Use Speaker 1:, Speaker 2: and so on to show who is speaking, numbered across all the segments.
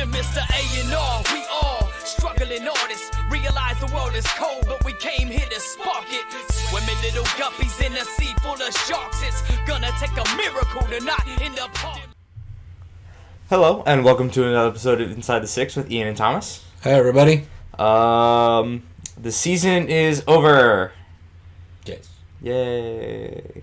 Speaker 1: Mr. A&R, we all struggling artists. Realize the world is cold, but we came here to spark it. Swimming little guppies in a sea full of sharks. It's gonna take a miracle to not end up hard.
Speaker 2: Hello, and welcome to another episode of Inside the Six with Ian and Thomas.
Speaker 3: Hey, everybody.
Speaker 2: The season is over.
Speaker 3: Yes.
Speaker 2: Yay.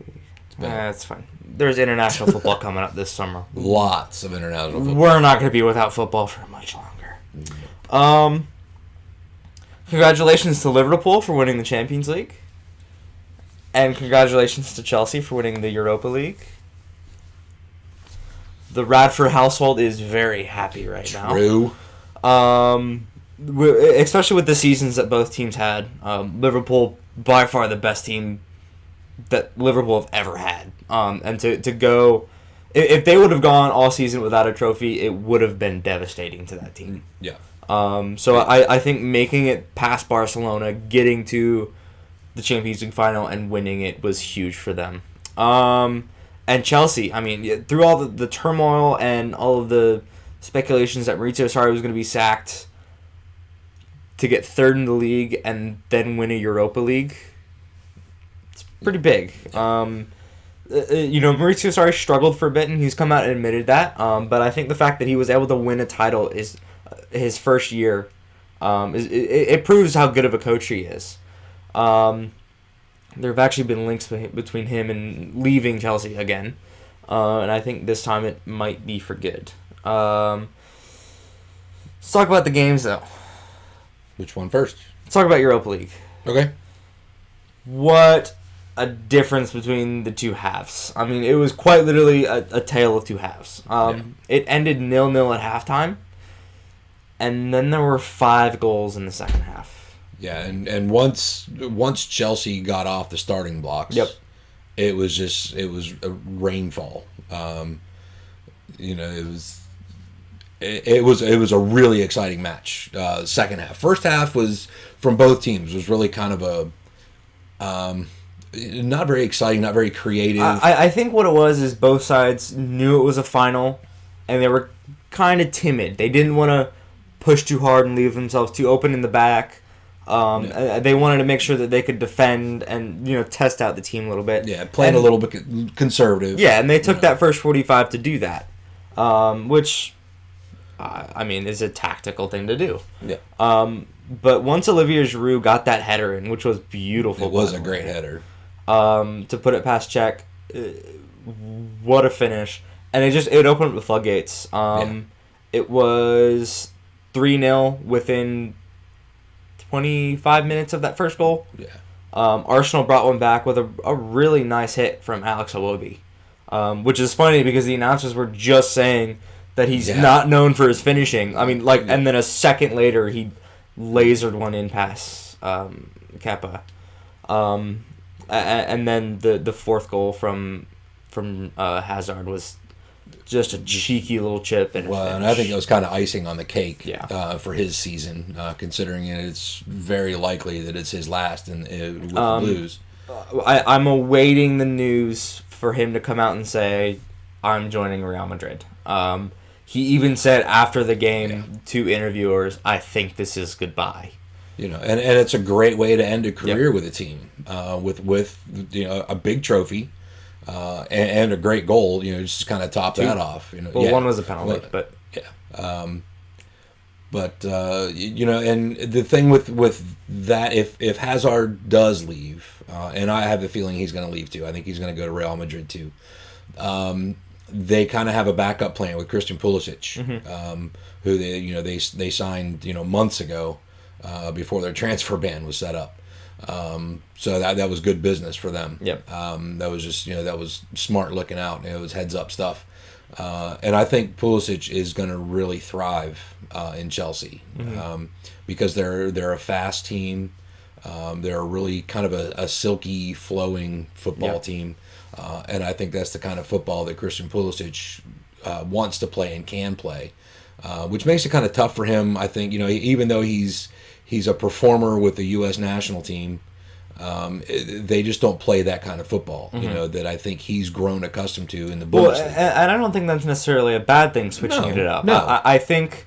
Speaker 2: That's fine. There's international football coming up this summer.
Speaker 3: Lots of international football.
Speaker 2: We're not going to be without football for much longer. Congratulations to Liverpool for winning the Champions League. And congratulations to Chelsea for winning the Europa League. The Radford household is very happy right now.
Speaker 3: True.
Speaker 2: Especially with the seasons that both teams had. Liverpool, by far the best team that Liverpool have ever had. And to go... If they would have gone all season without a trophy, it would have been devastating to that team.
Speaker 3: Yeah.
Speaker 2: I think making it past Barcelona, getting to the Champions League final and winning it was huge for them. And Chelsea, I mean, through all the turmoil and all of the speculations that Maurizio Sarri was going to be sacked, to get third in the league and then win a Europa League, it's pretty big. Maurizio Sarri struggled for a bit, and he's come out and admitted that. But I think the fact that he was able to win a title is his first year. It proves how good of a coach he is. There have actually been links between him and leaving Chelsea again. And I think this time it might be for good. Let's talk about the games, though.
Speaker 3: Which one first?
Speaker 2: Let's talk about Europa League.
Speaker 3: Okay.
Speaker 2: What a difference between the two halves. I mean, it was quite literally a tale of two halves. It ended 0-0 at halftime. And then there were 5 goals in the second half.
Speaker 3: Yeah, and once Chelsea got off the starting blocks, it was a rainfall. It was a really exciting match. Second half, first half was from both teams was really kind of a not very exciting, not very creative.
Speaker 2: I think what it was is both sides knew it was a final, and they were kind of timid. They didn't want to push too hard and leave themselves too open in the back. They wanted to make sure that they could defend and test out the team a little bit.
Speaker 3: Yeah, playing a little bit conservative.
Speaker 2: Yeah, and they took that first 45 to do that, which, is a tactical thing to do.
Speaker 3: Yeah.
Speaker 2: But once Olivier Giroud got that header in, which was beautiful.
Speaker 3: It was a great header.
Speaker 2: To put it past Czech, what a finish. And it opened up the floodgates. It was 3-0 within 25 minutes of that first goal.
Speaker 3: Yeah.
Speaker 2: Arsenal brought one back with a really nice hit from Alex Iwobi, which is funny because the announcers were just saying that he's not known for his finishing. I mean, and then a second later he lasered one in past Kepa. And then the fourth goal from Hazard was just a cheeky little chip and
Speaker 3: I think it was kind of icing on the cake
Speaker 2: for
Speaker 3: his season, considering it's very likely that it's his last with the Blues.
Speaker 2: I'm awaiting the news for him to come out and say, I'm joining Real Madrid. He even said after the game to interviewers, I think this is goodbye.
Speaker 3: And it's a great way to end a career with a team, with a big trophy. And a great goal, just kind of top that off.
Speaker 2: One was a penalty, but
Speaker 3: and the thing with that, if Hazard does leave, and I have a feeling he's going to leave too. I think he's going to go to Real Madrid too. They kind of have a backup plan with Christian Pulisic, who they signed months ago before their transfer ban was set up. So that was good business for them.
Speaker 2: Yep.
Speaker 3: That was just that was smart looking out. It was heads up stuff. And I think Pulisic is going to really thrive in Chelsea because they're a fast team. They're really kind of a silky, flowing football team, and I think that's the kind of football that Christian Pulisic wants to play and can play, which makes it kind of tough for him. I think even though he's a performer with the U.S. national team. They just don't play that kind of football, that I think he's grown accustomed to in the Bundesliga.
Speaker 2: And I don't think that's necessarily a bad thing, switching it up.
Speaker 3: No.
Speaker 2: I think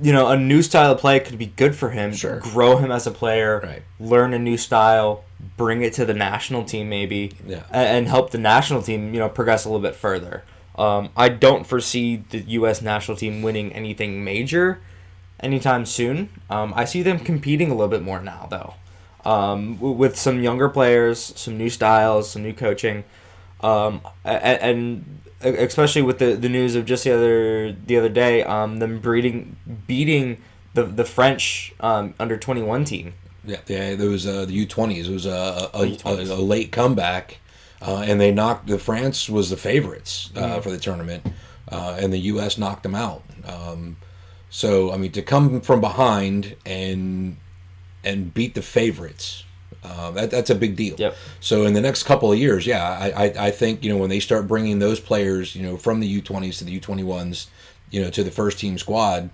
Speaker 2: a new style of play could be good for him.
Speaker 3: Sure.
Speaker 2: Grow him as a player.
Speaker 3: Right.
Speaker 2: Learn a new style. Bring it to the national team maybe.
Speaker 3: Yeah.
Speaker 2: And help the national team, progress a little bit further. I don't foresee the U.S. national team winning anything major anytime soon. I see them competing a little bit more now, though, with some younger players, some new styles, some new coaching, and especially with the news of just the other day, them beating the French under 21 team.
Speaker 3: Yeah, there was the U20s. It was a late comeback, and they knocked France was the favorites for the tournament, and the U.S. knocked them out. So I mean, to come from behind and beat the favorites, that's a big deal.
Speaker 2: Yep.
Speaker 3: So in the next couple of years, I think when they start bringing those players from the U20s to the U21s, to the first team squad,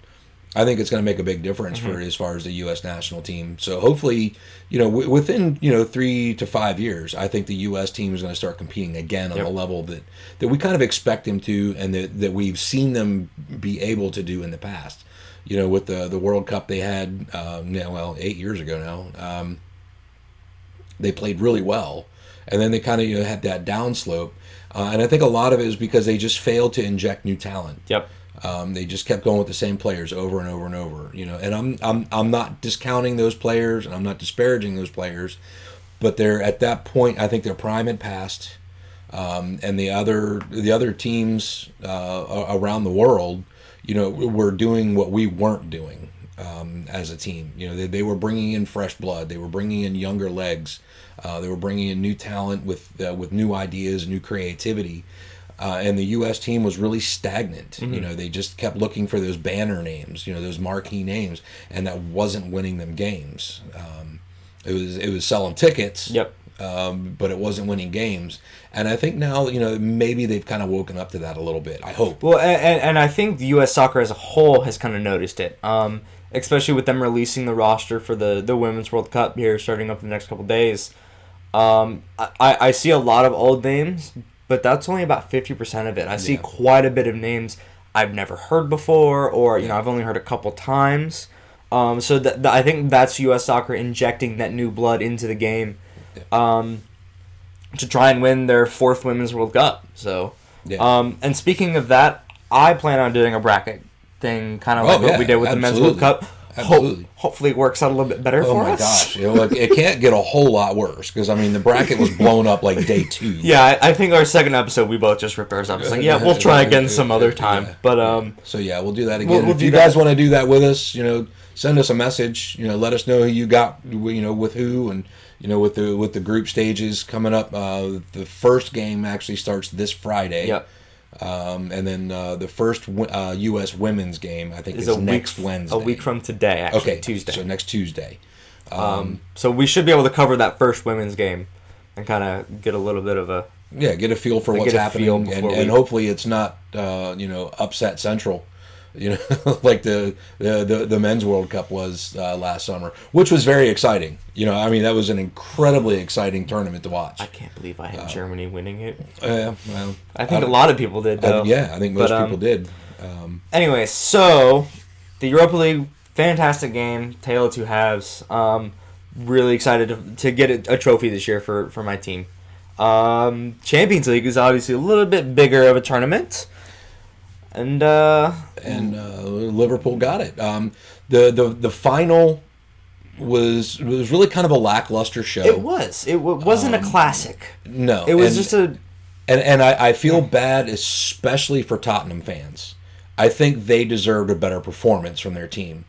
Speaker 3: I think it's going to make a big difference for as far as the U.S. national team. So hopefully, within 3 to 5 years, I think the U.S. team is going to start competing again on a level that we kind of expect them to, and that we've seen them be able to do in the past. With the World Cup they had, 8 years ago now, they played really well, and then they kind of had that downslope, and I think a lot of it is because they just failed to inject new talent.
Speaker 2: Yep.
Speaker 3: They just kept going with the same players over and over and over, and I'm not discounting those players, and I'm not disparaging those players, but they're at that point, I think their prime had passed, and the other teams around the world, were doing what we weren't doing as a team. They were bringing in fresh blood, they were bringing in younger legs, they were bringing in new talent with new ideas, new creativity. And the U.S. team was really stagnant. They just kept looking for those banner names, those marquee names, and that wasn't winning them games. It was selling tickets,
Speaker 2: Yep.
Speaker 3: But it wasn't winning games. And I think now, maybe they've kind of woken up to that a little bit. I hope.
Speaker 2: Well, and I think the U.S. soccer as a whole has kind of noticed it, especially with them releasing the roster for the Women's World Cup here starting up in the next couple days. I see a lot of old names, but that's only about 50% of it. I see quite a bit of names I've never heard before, or I've only heard a couple times. So I think that's U.S. soccer injecting that new blood into the game, to try and win their 4th Women's World Cup. So, and speaking of that, I plan on doing a bracket thing, kind of like what we did with the Men's World Cup. Hopefully it works out a little bit better for us.
Speaker 3: Oh my gosh, it can't get a whole lot worse, because I mean the bracket was blown up like day 2.
Speaker 2: Yeah, I think our second episode we both just ripped ourselves. It's like, we'll try again some other time. But
Speaker 3: so we'll do that again. If you guys want to do that with us, send us a message. Let us know who you got. With who, and with the group stages coming up. The first game actually starts this Friday.
Speaker 2: Yep.
Speaker 3: And then the first U.S. women's game, I think, is next Wednesday.
Speaker 2: A week from today, actually,
Speaker 3: okay,
Speaker 2: Tuesday.
Speaker 3: So next Tuesday.
Speaker 2: So we should be able to cover that first women's game and kind of get a little bit of a...
Speaker 3: Yeah, get a feel for what's happening, and hopefully it's not, upset central, like the Men's World Cup was last summer, which was very exciting. That was an incredibly exciting tournament to watch.
Speaker 2: I can't believe I had Germany winning it.
Speaker 3: Well,
Speaker 2: I think a lot of people did, though.
Speaker 3: I think most people did.
Speaker 2: Anyway, so the Europa League, fantastic game, tale of two halves. Really excited to get a trophy this year for my team. Champions League is obviously a little bit bigger of a tournament. And
Speaker 3: Liverpool got it. The final was really kind of a lackluster show.
Speaker 2: It was. It wasn't a classic.
Speaker 3: No,
Speaker 2: it was just a.
Speaker 3: And I feel bad, especially for Tottenham fans. I think they deserved a better performance from their team.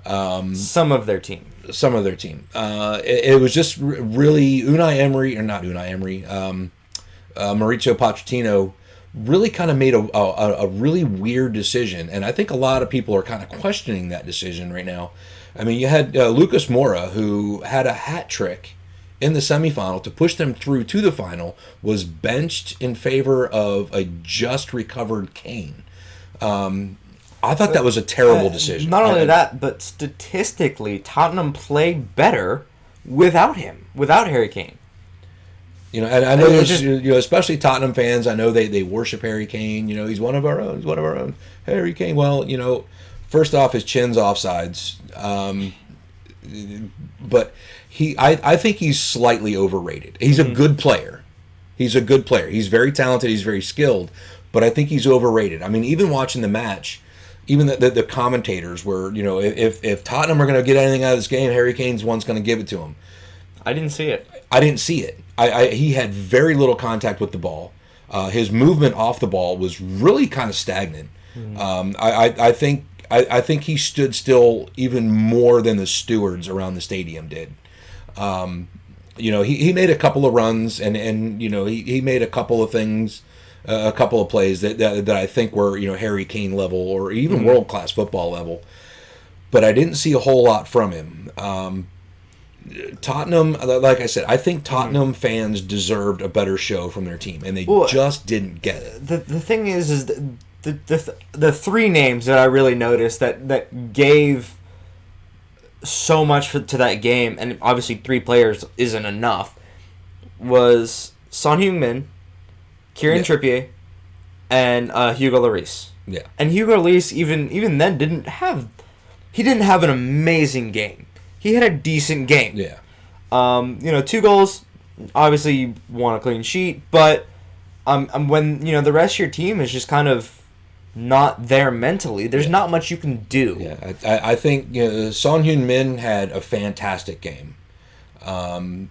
Speaker 2: Some of their team.
Speaker 3: It was just really Mauricio Pochettino really kind of made a really weird decision, and I think a lot of people are kind of questioning that decision right now. I mean, you had Lucas Moura, who had a hat trick in the semifinal to push them through to the final, was benched in favor of a just recovered Kane. I thought that was a terrible decision.
Speaker 2: Not only that, but statistically, Tottenham played better without him, without Harry Kane.
Speaker 3: And I know there's, especially Tottenham fans, I know they worship Harry Kane. He's one of our own. Harry Kane. Well, First off, his chin's offsides. But I think he's slightly overrated. He's a good player. He's a good player. He's very talented. He's very skilled. But I think he's overrated. I mean, even watching the match, even the commentators were, if Tottenham are going to get anything out of this game, Harry Kane's one's going to give it to him.
Speaker 2: I didn't see it.
Speaker 3: I didn't see it. He had very little contact with the ball. His movement off the ball was really kind of stagnant. I think he stood still even more than the stewards around the stadium did. He made a couple of runs and he made a couple of things, a couple of plays that I think were Harry Kane level or even world class football level. But I didn't see a whole lot from him. Tottenham, like I said, I think Tottenham fans deserved a better show from their team, and they just didn't get it.
Speaker 2: The thing is the three names that I really noticed that gave so much to that game, and obviously 3 players isn't enough, was Son Heung-min, Kieran Trippier, and Hugo Lloris. Yeah. And Hugo Lloris even then didn't have an amazing game. He had a decent game.
Speaker 3: Yeah.
Speaker 2: 2 goals. Obviously, you want a clean sheet, but when the rest of your team is just kind of not there mentally, there's not much you can do.
Speaker 3: Yeah, I think Son Heung-min had a fantastic game, and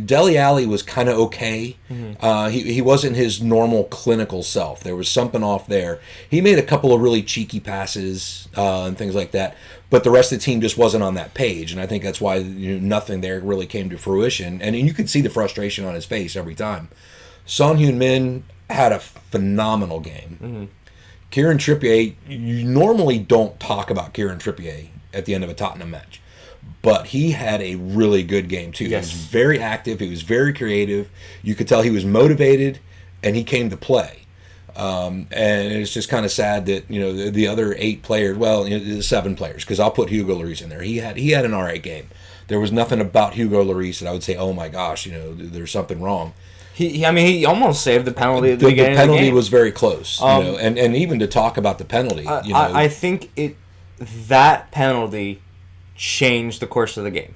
Speaker 3: Dele Alli was kind of okay. He wasn't his normal clinical self. There was something off there. He made a couple of really cheeky passes and things like that, but the rest of the team just wasn't on that page, and I think that's why nothing there really came to fruition. And you could see the frustration on his face every time. Son Heung-min had a phenomenal game. Kieran Trippier, you normally don't talk about Kieran Trippier at the end of a Tottenham match, but he had a really good game too.
Speaker 2: Yes.
Speaker 3: He was very active. He was very creative. You could tell he was motivated, and he came to play. And it's just kind of sad that the other 8 players, the 7 players, because I'll put Hugo Lloris in there. He had an alright game. There was nothing about Hugo Lloris that I would say, oh my gosh, there's something wrong.
Speaker 2: He almost saved the penalty at the beginning
Speaker 3: of the game. The penalty
Speaker 2: game.
Speaker 3: was very close, and even to talk about the penalty,
Speaker 2: I think that penalty changed the course of the game.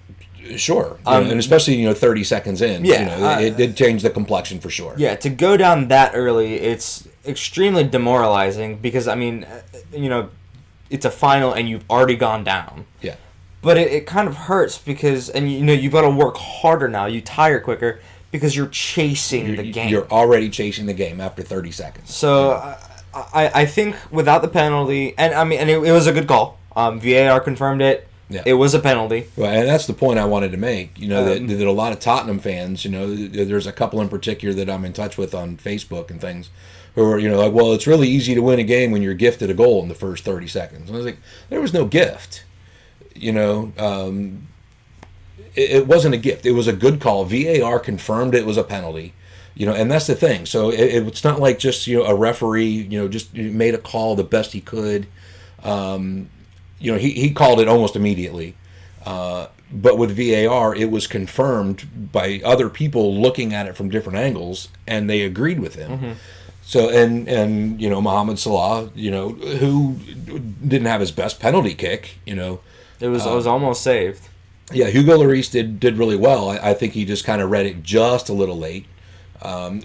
Speaker 3: Sure, and especially 30 seconds in, it did change the complexion for sure.
Speaker 2: Yeah, to go down that early, it's extremely demoralizing because it's a final and you've already gone down.
Speaker 3: Yeah,
Speaker 2: but it kind of hurts because you've got to work harder now. You tire quicker. Because you're chasing the game.
Speaker 3: You're already chasing the game after 30 seconds.
Speaker 2: So I think without the penalty, and it was a good call. VAR confirmed it. Yeah. It was a penalty.
Speaker 3: Well, and that's the point I wanted to make. That a lot of Tottenham fans, there's a couple in particular that I'm in touch with on Facebook and things, who are like, well, it's really easy to win a game when you're gifted a goal in the first 30 seconds. And I was like, there was no gift. It wasn't a gift. It was a good call. VAR confirmed it was a penalty, and that's the thing. So it's not like just a referee, just made a call the best he could. He called it almost immediately, but with VAR, it was confirmed by other people looking at it from different angles, and they agreed with him. So and Mohamed Salah, who didn't have his best penalty kick, it
Speaker 2: was almost saved.
Speaker 3: Yeah, Hugo Lloris did really well. I think he just kind of read it just a little late,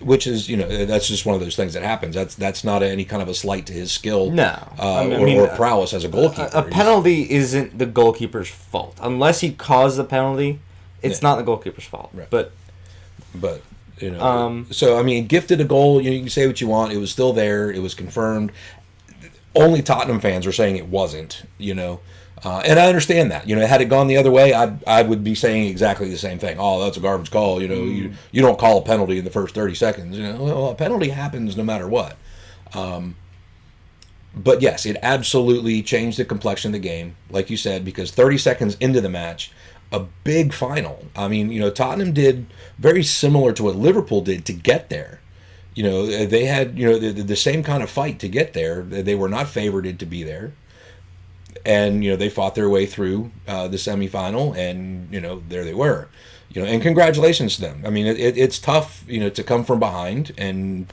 Speaker 3: which is that's just one of those things that happens. That's not any kind of a slight to his skill, or prowess as a goalkeeper.
Speaker 2: A penalty isn't the goalkeeper's fault unless he caused the penalty. It's not the goalkeeper's fault. Right. But
Speaker 3: so gifted a goal. You can say what you want. It was still there. It was confirmed. Only Tottenham fans are saying it wasn't. And I understand that. Had it gone the other way, I would be saying exactly the same thing. Oh, that's a garbage call. You don't call a penalty in the first 30 seconds. Well, a penalty happens no matter what. But yes, it absolutely changed the complexion of the game, like you said, because 30 seconds into the match, a big final. Tottenham did very similar to what Liverpool did to get there. They had the same kind of fight to get there. They were not favored to be there. And they fought their way through the semifinal, and there they were. And congratulations to them. It's tough, to come from behind and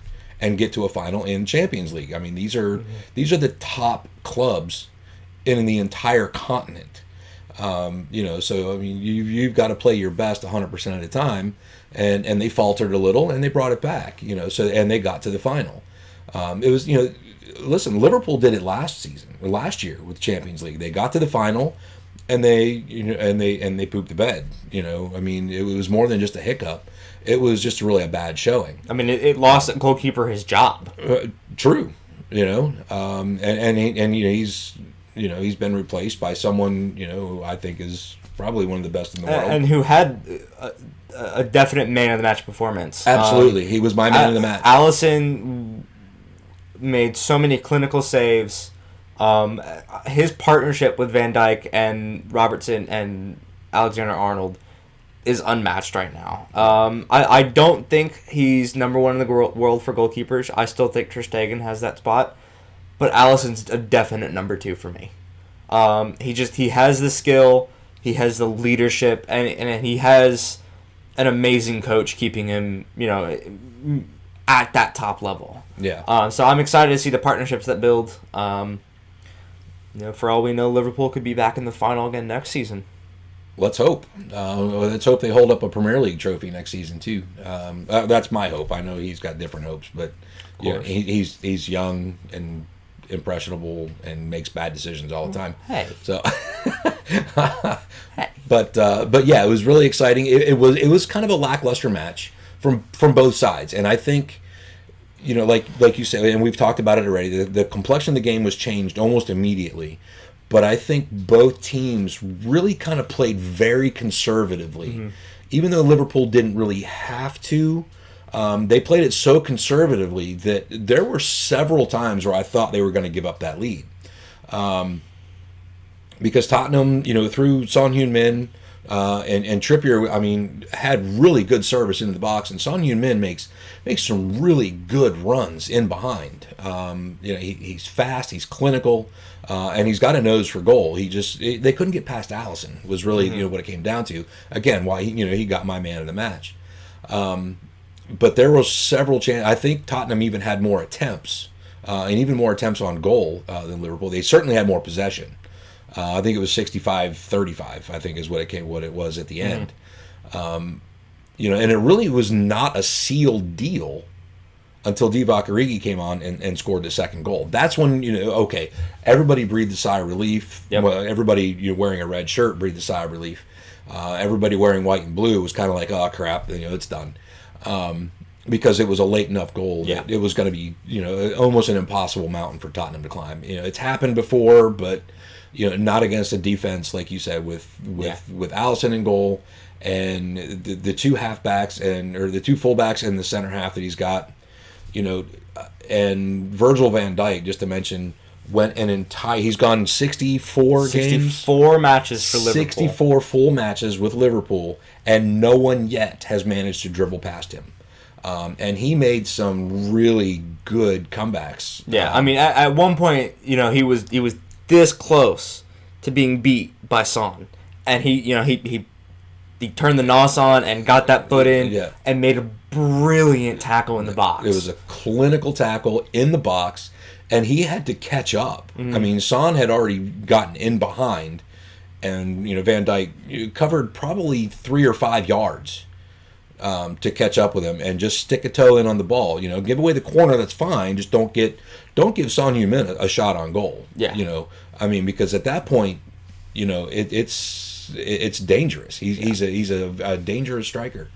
Speaker 3: get to a final in Champions League. These are the top clubs in the entire continent. So I mean, you've got to play your best 100% of the time, and they faltered a little, and they brought it back. And they got to the final. It was listen, Liverpool did it last year with the Champions League. They got to the final, and they pooped the bed. I mean, it was more than just a hiccup. It was just really a bad showing.
Speaker 2: I mean, it lost a goalkeeper his job.
Speaker 3: True, he's been replaced by someone who I think is probably one of the best in the world,
Speaker 2: and who had a definite man of the match performance.
Speaker 3: Absolutely, he was my man of the match.
Speaker 2: Alisson made so many clinical saves. His partnership with Van Dijk and Robertson and Alexander-Arnold is unmatched right now. I don't think he's number one in the world for goalkeepers. I still think Ter Stegen has that spot, but Alisson's a definite number 2 for me. He has the skill, he has the leadership, and he has an amazing coach keeping him, at that top level.
Speaker 3: Yeah.
Speaker 2: So I'm excited to see the partnerships that build. For all we know, Liverpool could be back in the final again next season.
Speaker 3: Let's hope. Let's hope they hold up a Premier League trophy next season too. That's my hope. I know he's got different hopes, but he's young and impressionable and makes bad decisions all the time.
Speaker 2: Hey.
Speaker 3: So.
Speaker 2: Hey.
Speaker 3: But yeah, it was really exciting. It was kind of a lackluster match from both sides, and I think. Like you said, and we've talked about it already. The complexion of the game was changed almost immediately. But I think both teams really kind of played very conservatively. Mm-hmm. Even though Liverpool didn't really have to, they played it so conservatively that there were several times where I thought they were going to give up that lead. Because Tottenham, through Son Heung-min and Trippier, I mean, had really good service into the box. And Son Heung-min makes some really good runs in behind. He's fast, he's clinical. And he's got a nose for goal. They couldn't get past Alisson was really what it came down to. Again, why he got my man of the match. But there were several chances. I think Tottenham even had more attempts and even more attempts on goal than Liverpool. They certainly had more possession. I think it was 65-35. I think is what it was at the end. And it really was not a sealed deal until Divock Origi came on and scored the second goal. That's when, everybody breathed a sigh of relief.
Speaker 2: Yep.
Speaker 3: Well, everybody wearing a red shirt breathed a sigh of relief. Everybody wearing white and blue was kind of like, oh, crap, it's done. Because it was a late enough goal that it was going to be, almost an impossible mountain for Tottenham to climb. It's happened before, but, not against a defense, like you said, with Alisson in goal and the two halfbacks or the two fullbacks in the center half that he's got. And Virgil van Dijk, just to mention, he's gone 64 games.
Speaker 2: 64 matches for Liverpool.
Speaker 3: 64 full matches with Liverpool, and no one yet has managed to dribble past him. And he made some really good comebacks.
Speaker 2: Yeah, I mean, at one point, he was this close to being beat by Son, and he turned the nos on and got that foot in and made a brilliant tackle in the box.
Speaker 3: It was a clinical tackle in the box, and he had to catch up. Mm-hmm. I mean, Son had already gotten in behind, and Van Dijk covered probably 3 or 5 yards to catch up with him and just stick a toe in on the ball. Give away the corner, that's fine. Just don't give Son Heung-min a shot on goal.
Speaker 2: Yeah.
Speaker 3: I mean, because at that point, it's dangerous. He's a dangerous striker,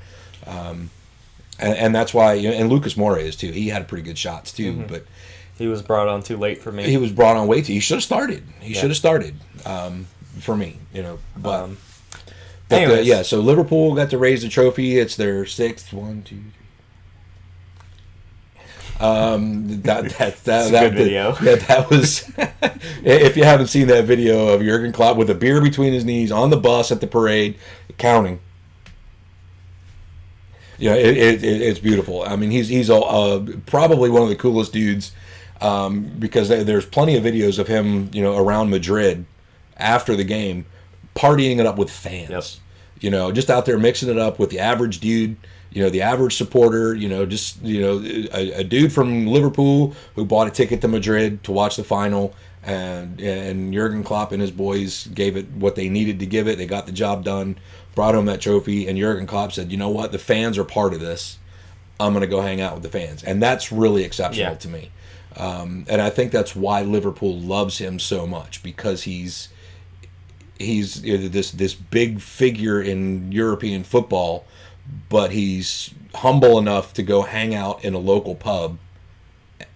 Speaker 3: and that's why. And Lucas Moura is too. He had pretty good shots too, but
Speaker 2: he was brought on too late for me.
Speaker 3: He was brought on way too. He should have started. For me. But
Speaker 2: anyways.
Speaker 3: So Liverpool got to raise the trophy. It's their 6th. 1, 2, 3. That's a
Speaker 2: good video.
Speaker 3: That was. If you haven't seen that video of Jurgen Klopp with a beer between his knees on the bus at the parade, counting. It's beautiful. I mean, he's probably one of the coolest dudes, because there's plenty of videos of him, around Madrid after the game, partying it up with fans. Just out there mixing it up with the average dude, the average supporter, a dude from Liverpool who bought a ticket to Madrid to watch the final, and Jurgen Klopp and his boys gave it what they needed to give it. They got the job done, brought home that trophy, and Jurgen Klopp said, "You know what? The fans are part of this. I'm going to go hang out with the fans," and that's really exceptional to me. And I think that's why Liverpool loves him so much, because he's this big figure in European football, but he's humble enough to go hang out in a local pub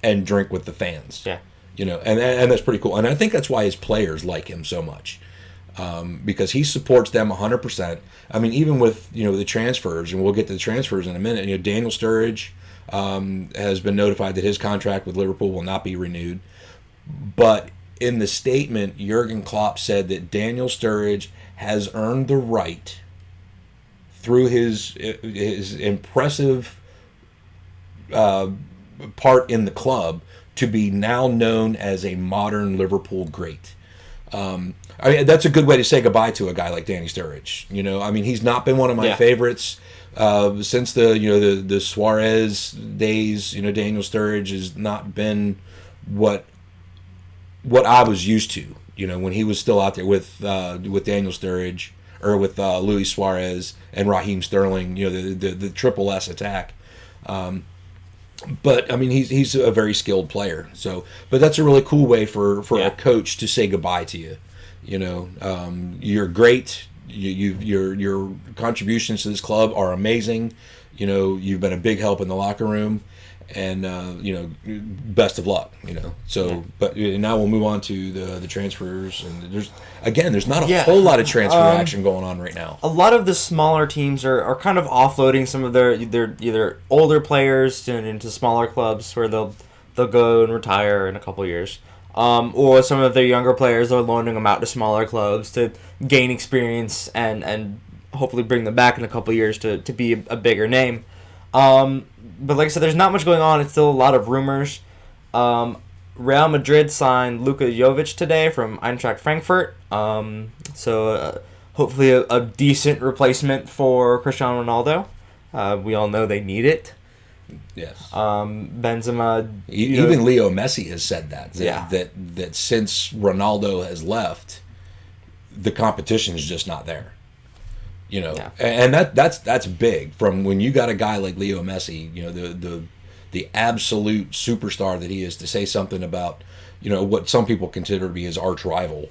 Speaker 3: and drink with the fans.
Speaker 2: Yeah.
Speaker 3: And that's pretty cool. And I think that's why his players like him so much, because he supports them 100%. I mean, even with the transfers, and we'll get to the transfers in a minute. Daniel Sturridge has been notified that his contract with Liverpool will not be renewed, but in the statement, Jurgen Klopp said that Daniel Sturridge has earned the right through his impressive part in the club to be now known as a modern Liverpool great. That's a good way to say goodbye to a guy like Danny Sturridge. He's not been one of my favorites since the Suarez days. Daniel Sturridge has not been what I was used to, when he was still out there with Daniel Sturridge, or with Luis Suarez and Raheem Sterling, the triple S attack. But he's a very skilled player. But that's a really cool way for a coach to say goodbye to you. You're great. Your contributions to this club are amazing. You've been a big help in the locker room. And best of luck. But now we'll move on to the transfers, and there's not a whole lot of transfer action going on right now.
Speaker 2: A lot of the smaller teams are kind of offloading some of their either older players into smaller clubs where they'll go and retire in a couple of years, or some of their younger players are loaning them out to smaller clubs to gain experience and hopefully bring them back in a couple of years to be a bigger name. But like I said, there's not much going on. It's still a lot of rumors. Real Madrid signed Luka Jovic today from Eintracht Frankfurt. So hopefully a decent replacement for Cristiano Ronaldo. We all know they need it.
Speaker 3: Yes.
Speaker 2: Benzema.
Speaker 3: Even Leo Messi has said that since Ronaldo has left, the competition is just not there. And that's big. From when you got a guy like Leo Messi, the absolute superstar that he is, to say something about what some people consider to be his arch rival.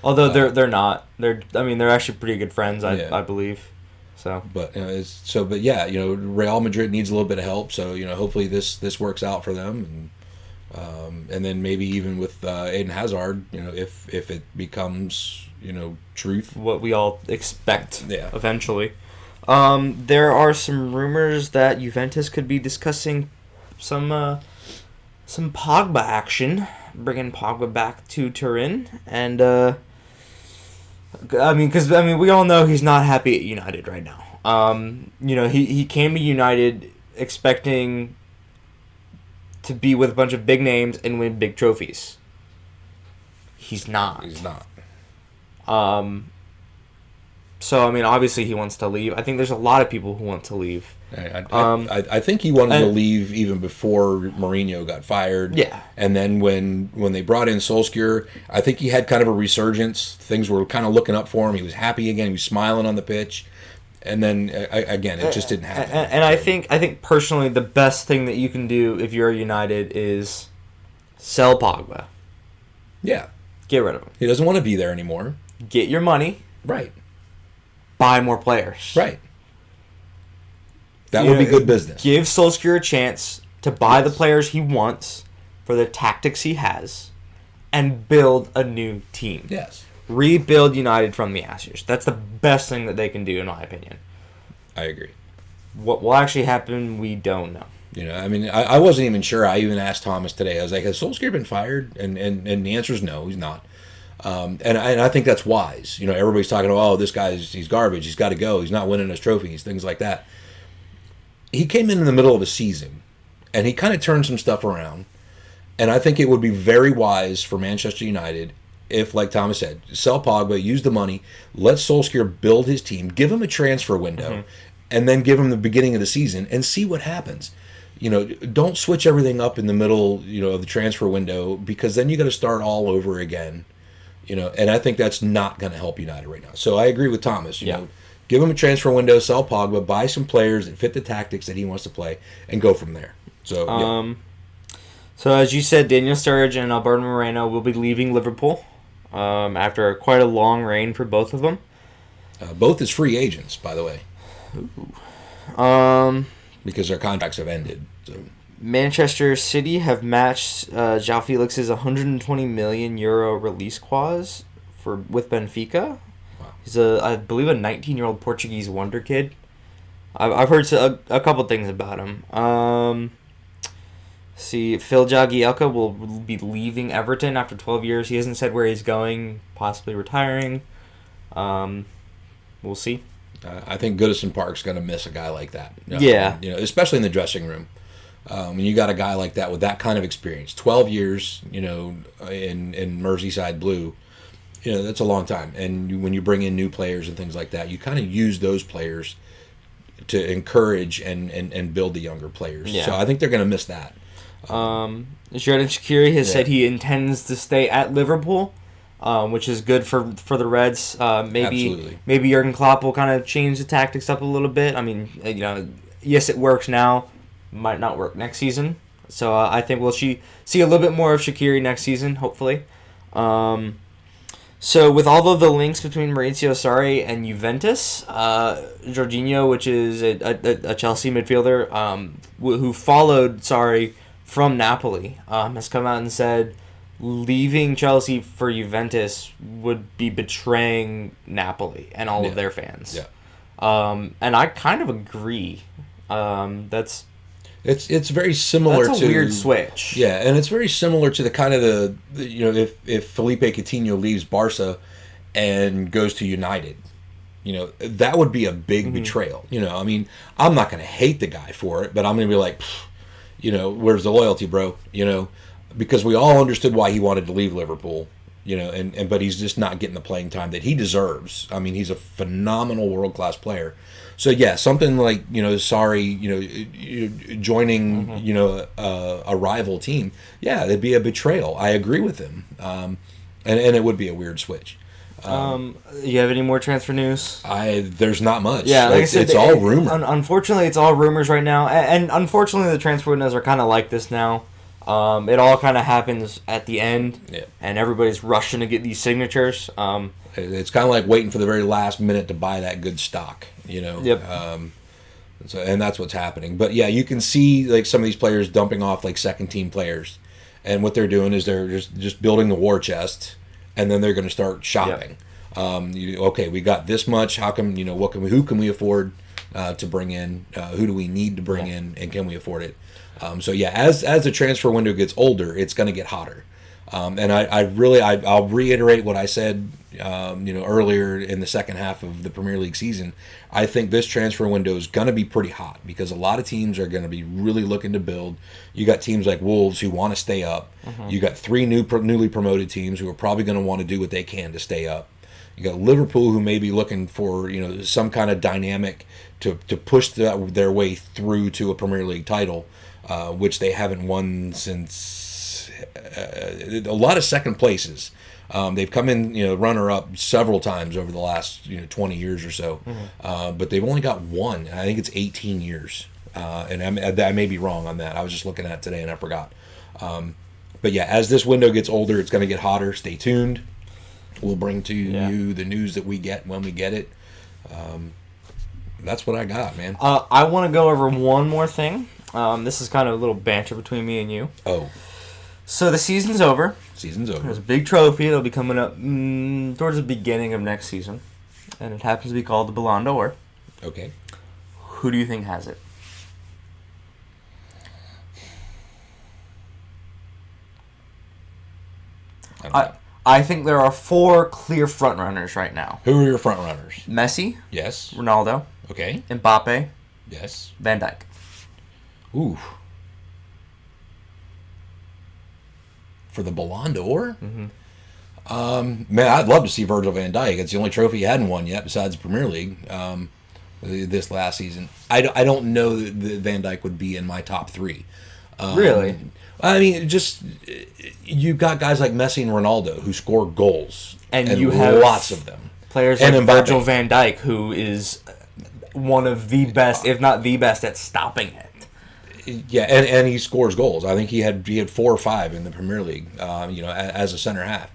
Speaker 2: Although they're not. They're actually pretty good friends. I believe. So. But
Speaker 3: Real Madrid needs a little bit of help. So hopefully this works out for them, and then maybe even with Eden Hazard, if it becomes truth, what
Speaker 2: we all expect eventually. There are some rumors that Juventus could be discussing some Pogba action, bringing Pogba back to Turin, and we all know he's not happy at United right now. He came to United expecting to be with a bunch of big names and win big trophies. He's not. So obviously he wants to leave. I think there's a lot of people who want to leave.
Speaker 3: I think he wanted to leave even before Mourinho got fired.
Speaker 2: Yeah.
Speaker 3: And then when they brought in Solskjaer, I think he had kind of a resurgence. Things were kind of looking up for him. He was happy again. He was smiling on the pitch. And then again, it just didn't happen.
Speaker 2: And I think personally, the best thing that you can do if you're United is sell Pogba.
Speaker 3: Yeah.
Speaker 2: Get rid of him.
Speaker 3: He doesn't want to be there anymore.
Speaker 2: Get your money.
Speaker 3: Right.
Speaker 2: Buy more players.
Speaker 3: Right. That would be good business.
Speaker 2: Give Solskjaer a chance to buy the players he wants for the tactics he has and build a new team.
Speaker 3: Yes.
Speaker 2: Rebuild United from the ashes. That's the best thing that they can do, in my opinion.
Speaker 3: I agree.
Speaker 2: What will actually happen, we don't know.
Speaker 3: I wasn't even sure. I even asked Thomas today. I was like, has Solskjaer been fired? And the answer is no, he's not. And I think that's wise. Everybody's talking about, this he's garbage. He's got to go. He's not winning us trophies, things like that. He came in the middle of a season, and he kind of turned some stuff around. And I think it would be very wise for Manchester United if, like Thomas said, sell Pogba, use the money, let Solskjaer build his team, give him a transfer window, and then give him the beginning of the season and see what happens. Don't switch everything up in the middle, of the transfer window, because then you got to start all over again. And I think that's not going to help United right now. So I agree with Thomas. Give him a transfer window, sell Pogba, buy some players that fit the tactics that he wants to play, and go from there. So yeah.
Speaker 2: So as you said, Daniel Sturridge and Alberto Moreno will be leaving Liverpool after quite a long reign for both of them.
Speaker 3: Both as free agents, by the way.
Speaker 2: Ooh.
Speaker 3: Because their contracts have ended. So.
Speaker 2: Manchester City have matched João Felix's 120 million euro release clause with Benfica.
Speaker 3: Wow.
Speaker 2: He's I believe a 19-year-old Portuguese wonder kid. I've heard a couple things about him. See, Phil Jagielka will be leaving Everton after 12 years. He hasn't said where he's going, possibly retiring. We'll see.
Speaker 3: I think Goodison Park's going to miss a guy like that.
Speaker 2: Yeah.
Speaker 3: Especially in the dressing room. When you got a guy like that with that kind of experience, 12 years, in Merseyside Blue, that's a long time. And when you bring in new players and things like that, you kind of use those players to encourage and build the younger players.
Speaker 2: Yeah.
Speaker 3: So I think they're going to miss that.
Speaker 2: Xherdan Shaqiri has said he intends to stay at Liverpool, which is good for the Reds.
Speaker 3: Absolutely.
Speaker 2: Maybe Jurgen Klopp will kind of change the tactics up a little bit. I mean, yes, it works now, might not work next season. So I think we'll see a little bit more of Shaqiri next season, hopefully. So with all of the links between Maurizio Sarri and Juventus, Jorginho, which is a Chelsea midfielder who followed Sarri from Napoli, has come out and said leaving Chelsea for Juventus would be betraying Napoli and all of their fans.
Speaker 3: Yeah.
Speaker 2: And I kind of agree.
Speaker 3: It's very similar
Speaker 2: that's a weird switch.
Speaker 3: Yeah, and it's very similar to the kind of if Felipe Coutinho leaves Barca and goes to United, that would be a big betrayal. I mean, I'm not going to hate the guy for it, but I'm going to be like, where's the loyalty, bro? Because we all understood why he wanted to leave Liverpool, but he's just not getting the playing time that he deserves. I mean, he's a phenomenal world-class player. So yeah, something like Sarri, joining a rival team, yeah, it'd be a betrayal. I agree with him, and it would be a weird switch.
Speaker 2: You have any more transfer news?
Speaker 3: There's not much.
Speaker 2: Yeah, like I said,
Speaker 3: it's all rumor.
Speaker 2: Unfortunately, it's all rumors right now, and unfortunately, the transfer windows are kind of like this now. It all kind of happens at the end, and everybody's rushing to get these signatures.
Speaker 3: It's kind of like waiting for the very last minute to buy that good stock,
Speaker 2: Yep.
Speaker 3: And that's what's happening. But yeah, you can see like some of these players dumping off like second team players, and what they're doing is they're just building the war chest, and then they're going to start shopping. Yep. Okay, we got this much. How come? Who can we afford to bring in? Who do we need to bring in, and can we afford it? So yeah, as the transfer window gets older, it's going to get hotter. And I'll reiterate what I said, earlier in the second half of the Premier League season. I think this transfer window is going to be pretty hot because a lot of teams are going to be really looking to build. You got teams like Wolves who want to stay up. You got three newly promoted teams who are probably going to want to do what they can to stay up. You got Liverpool who may be looking for some kind of dynamic to push their way through to a Premier League title, which they haven't won since a lot of second places. They've come in, runner-up several times over the last 20 years or so, but they've only got one. I think it's 18 years, and I may be wrong on that. I was just looking at it today and I forgot. But yeah, as this window gets older, it's going to get hotter. Stay tuned. We'll bring to you the news that we get when we get it. That's what I got, man.
Speaker 2: I want to go over one more thing. This is kind of a little banter between me and you.
Speaker 3: Oh.
Speaker 2: So the season's over.
Speaker 3: Season's over.
Speaker 2: There's a big trophy. It'll be coming up towards the beginning of next season. And it happens to be called the Ballon d'Or.
Speaker 3: Okay.
Speaker 2: Who do you think has it? I think there are 4 clear frontrunners right now.
Speaker 3: Who are your frontrunners?
Speaker 2: Messi.
Speaker 3: Yes.
Speaker 2: Ronaldo.
Speaker 3: Okay.
Speaker 2: Mbappe.
Speaker 3: Yes.
Speaker 2: Van Dijk.
Speaker 3: Ooh. For the Ballon d'Or? Man, I'd love to see Virgil van Dijk. It's the only trophy he hadn't won yet besides the Premier League this last season. I don't know that Van Dijk would be in my top three.
Speaker 2: Really?
Speaker 3: I mean, just you've got guys like Messi and Ronaldo who score goals,
Speaker 2: And you have
Speaker 3: lots of them.
Speaker 2: Players
Speaker 3: And
Speaker 2: like
Speaker 3: Mbappe.
Speaker 2: Virgil van Dijk, who is one of the best, if not the best, at stopping it.
Speaker 3: Yeah, and he scores goals. I think he had 4 or 5 in the Premier League. As a center half,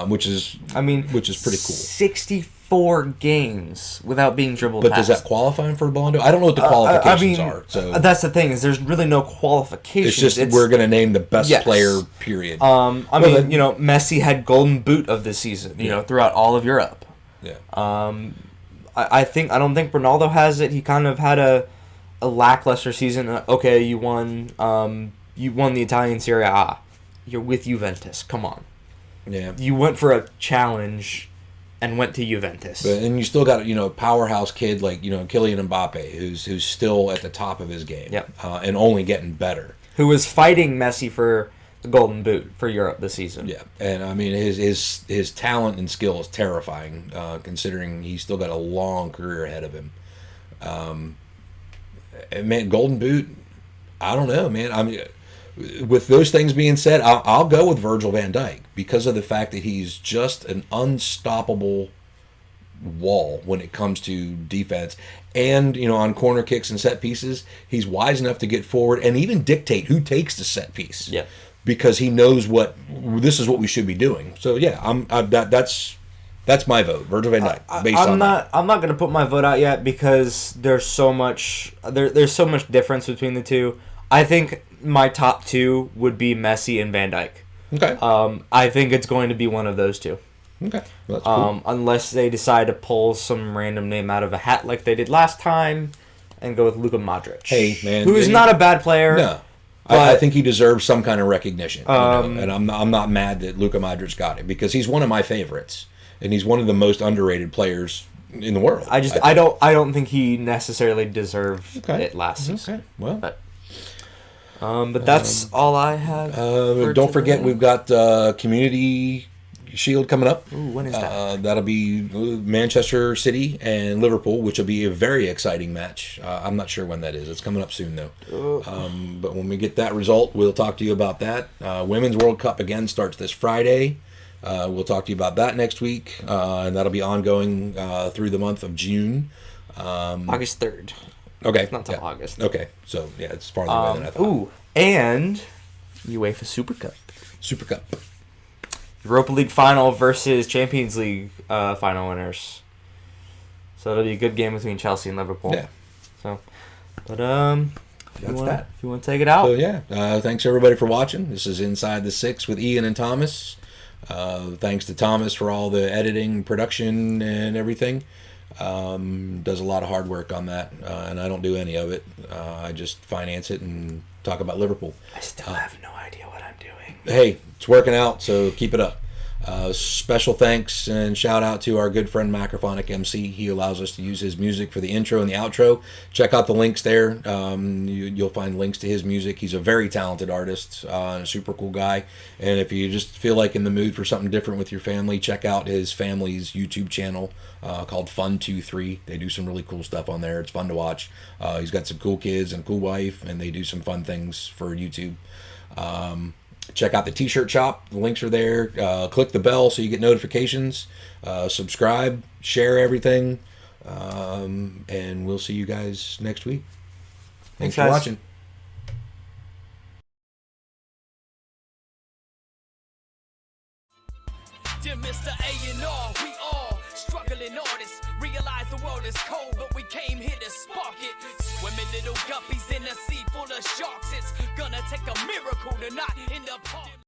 Speaker 3: which is pretty cool.
Speaker 2: 64 games without being dribbled.
Speaker 3: But
Speaker 2: past.
Speaker 3: does that qualify him for the Ballon d'Or? I don't know what the qualifications are. So
Speaker 2: that's the thing, is there's really no qualifications.
Speaker 3: it's just we're going to name the best player. Period.
Speaker 2: Messi had Golden Boot of this season. Throughout all of Europe.
Speaker 3: Yeah.
Speaker 2: I don't think Ronaldo has it. He kind of had a lackluster season. Okay, you won the Italian Serie A. You're with Juventus. Come on.
Speaker 3: Yeah.
Speaker 2: You went for a challenge and went to Juventus.
Speaker 3: And you still got a powerhouse kid like Kylian Mbappe, who's still at the top of his game.
Speaker 2: Yep.
Speaker 3: And only getting better.
Speaker 2: Who was fighting Messi for the Golden Boot for Europe this season.
Speaker 3: Yeah, and I mean his talent and skill is terrifying, considering he's still got a long career ahead of him. And man, Golden Boot, I don't know, man. I mean, with those things being said, I'll go with Virgil van Dijk because of the fact that he's just an unstoppable wall when it comes to defense. And, on corner kicks and set pieces, he's wise enough to get forward and even dictate who takes the set piece.
Speaker 2: Yeah.
Speaker 3: Because he knows this is what we should be doing. So yeah, that's my vote, Virgil van Dijk.
Speaker 2: I'm not going to put my vote out yet because there's so much difference between the two. I think my top 2 would be Messi and Van Dijk.
Speaker 3: Okay.
Speaker 2: I think it's going to be one of those two.
Speaker 3: Okay. Well, that's cool.
Speaker 2: Unless they decide to pull some random name out of a hat like they did last time and go with Luka Modric.
Speaker 3: Hey, man.
Speaker 2: Who is not a bad player.
Speaker 3: No.
Speaker 2: But,
Speaker 3: I think he deserves some kind of recognition. And I'm not mad that Luka Modric got it because he's one of my favorites. And he's one of the most underrated players in the world.
Speaker 2: I don't think he necessarily deserved it last season.
Speaker 3: Okay. Well,
Speaker 2: but that's all I have.
Speaker 3: Don't forget, we've got Community Shield coming up.
Speaker 2: Ooh, when is that?
Speaker 3: That'll be Manchester City and Liverpool, which will be a very exciting match. I'm not sure when that is. It's coming up soon, though. But when we get that result, we'll talk to you about that. Women's World Cup again starts this Friday. We'll talk to you about that next week, and that'll be ongoing through the month of June.
Speaker 2: August 3rd.
Speaker 3: Okay.
Speaker 2: Not till August.
Speaker 3: Okay. So, yeah, it's farther away than I thought.
Speaker 2: Ooh, and UEFA Super Cup.
Speaker 3: Super Cup.
Speaker 2: Europa League final versus Champions League final winners. So it'll be a good game between Chelsea and Liverpool.
Speaker 3: Yeah.
Speaker 2: So, but
Speaker 3: That's that.
Speaker 2: If you want to take it out.
Speaker 3: So yeah, thanks everybody for watching. This is Inside the Six with Ian and Thomas. Thanks to Thomas for all the editing, production, and everything. Does a lot of hard work on that, and I don't do any of it. I just finance it and talk about Liverpool.
Speaker 2: I still have no idea what I'm doing.
Speaker 3: Hey, it's working out, so keep it up. Special thanks and shout out to our good friend Macrophonic MC. He allows us to use his music for the intro and the outro. Check out the links there. You'll find links to his music. He's a very talented artist, and a super cool guy. And if you just feel like in the mood for something different with your family, check out his family's YouTube channel called Fun23. They do some really cool stuff on there. It's fun to watch. He's got some cool kids and a cool wife, and they do some fun things for YouTube. Check out the t-shirt shop. The links are there. Click the bell so you get notifications. Subscribe, share everything. And we'll see you guys next week. Thanks for watching.
Speaker 1: Dear Mr. A&R, we all struggling artists. Realize the world is cold, but we came here to spark it. Swimming little guppies in a sea full of sharks. It's gonna take a miracle to not end up harmed.